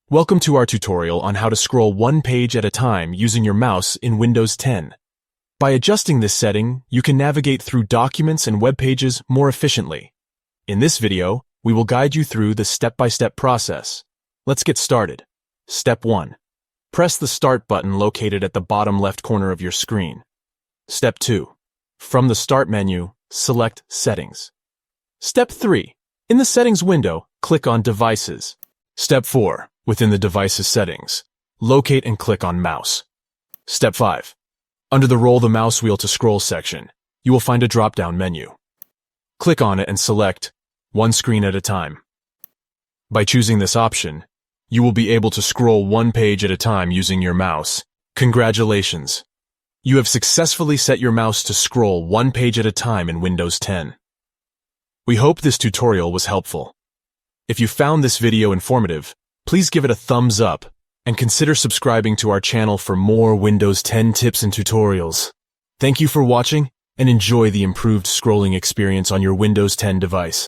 Welcome to our tutorial on how to scroll one page at a time using your mouse in Windows 10. By adjusting this setting, you can navigate through documents and web pages more efficiently. In this video, we will guide you through the step-by-step process. Let's get started. Step 1. Press the Start button located at the bottom left corner of your screen. Step 2. From the Start menu, select Settings. Step 3. In the Settings window, click on Devices. Step 4. Within the Devices settings, locate and click on Mouse. Step 5. Under the Roll the Mouse Wheel to Scroll section, you will find a drop-down menu. Click on it and select One Screen at a Time. By choosing this option, you will be able to scroll one page at a time using your mouse. Congratulations! You have successfully set your mouse to scroll one page at a time in Windows 10. We hope this tutorial was helpful. If you found this video informative, please give it a thumbs up and consider subscribing to our channel for more Windows 10 tips and tutorials. Thank you for watching and enjoy the improved scrolling experience on your Windows 10 device.